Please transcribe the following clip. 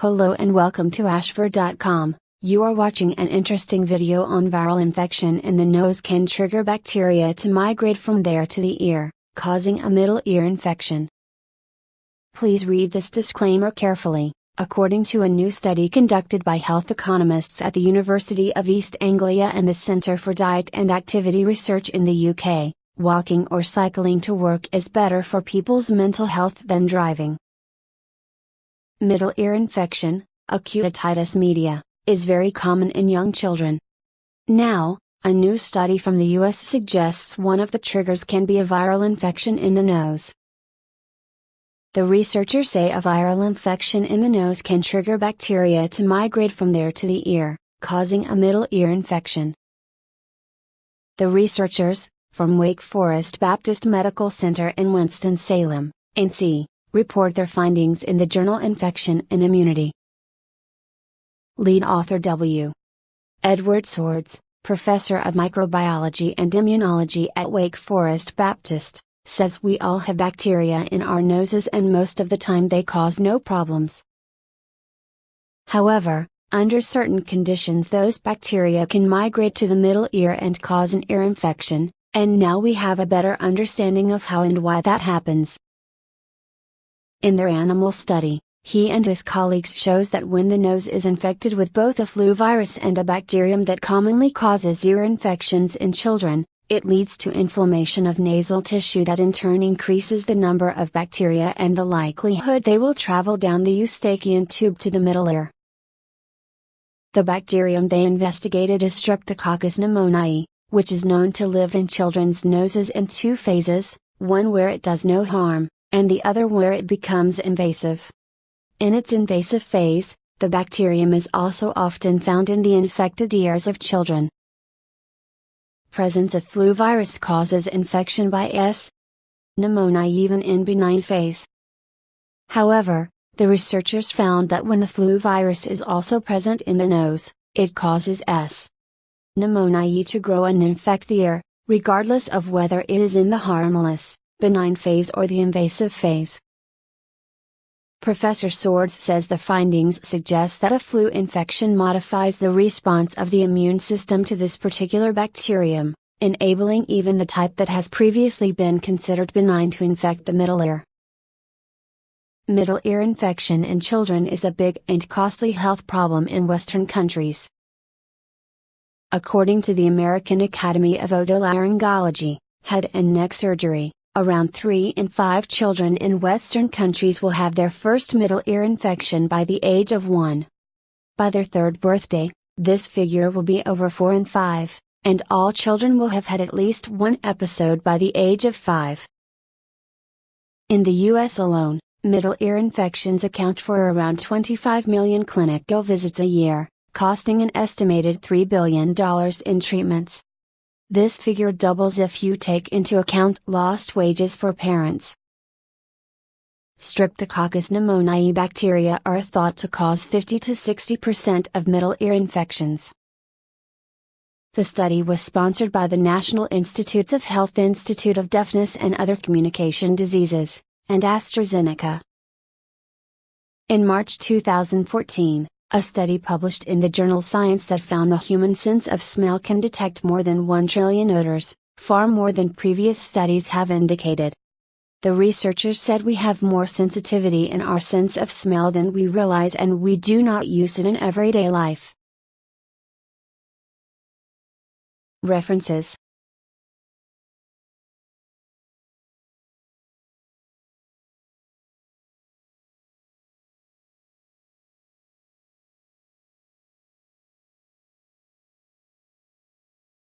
Hello and welcome to ashford.com. You are watching an interesting video on viral infection in the nose can trigger bacteria to migrate from there to the ear, causing a middle ear infection. Please read this disclaimer carefully. According to a new study conducted by health economists at the University of East Anglia and the Centre for Diet and Activity Research in the UK, walking or cycling to work is better for people's mental health than driving. Middle ear infection, acute otitis media, is very common in young children. Now, a new study from the US suggests one of the triggers can be a viral infection in the nose. The researchers say a viral infection in the nose can trigger bacteria to migrate from there to the ear, causing a middle ear infection. The researchers, from Wake Forest Baptist Medical Center in Winston-Salem, NC, report their findings in the journal Infection and Immunity. Lead author W. Edward Swords, professor of microbiology and immunology at Wake Forest Baptist, says we all have bacteria in our noses and most of the time they cause no problems. However, under certain conditions those bacteria can migrate to the middle ear and cause an ear infection, and now we have a better understanding of how and why that happens. In their animal study, he and his colleagues shows that when the nose is infected with both a flu virus and a bacterium that commonly causes ear infections in children, it leads to inflammation of nasal tissue that in turn increases the number of bacteria and the likelihood they will travel down the eustachian tube to the middle ear. The bacterium they investigated is Streptococcus pneumoniae, which is known to live in children's noses in two phases, one where it does no harm, and the other where it becomes invasive. In its invasive phase, the bacterium is also often found in the infected ears of children. Presence of flu virus causes infection by S. pneumoniae even in benign phase. However, the researchers found that when the flu virus is also present in the nose, it causes S. pneumoniae to grow and infect the ear, regardless of whether it is in the harmless, benign phase or the invasive phase. Professor Swords says the findings suggest that a flu infection modifies the response of the immune system to this particular bacterium, enabling even the type that has previously been considered benign to infect the middle ear. Middle ear infection in children is a big and costly health problem in Western countries. According to the American Academy of Otolaryngology, head and neck surgery, around 3 in 5 children in Western countries will have their first middle ear infection by the age of 1. By their 3rd birthday, this figure will be over 4 in 5, and all children will have had at least one episode by the age of 5. In the US alone, middle ear infections account for around 25 million clinical visits a year, costing an estimated $3 billion in treatments. This figure doubles if you take into account lost wages for parents. Streptococcus pneumoniae bacteria are thought to cause 50 to 60% of middle ear infections. The study was sponsored by the National Institutes of Health Institute of Deafness and Other Communication Diseases, and AstraZeneca. In March 2014, a study published in the journal Science that found the human sense of smell can detect more than 1 trillion odors, far more than previous studies have indicated. The researchers said we have more sensitivity in our sense of smell than we realize and we do not use it in everyday life. References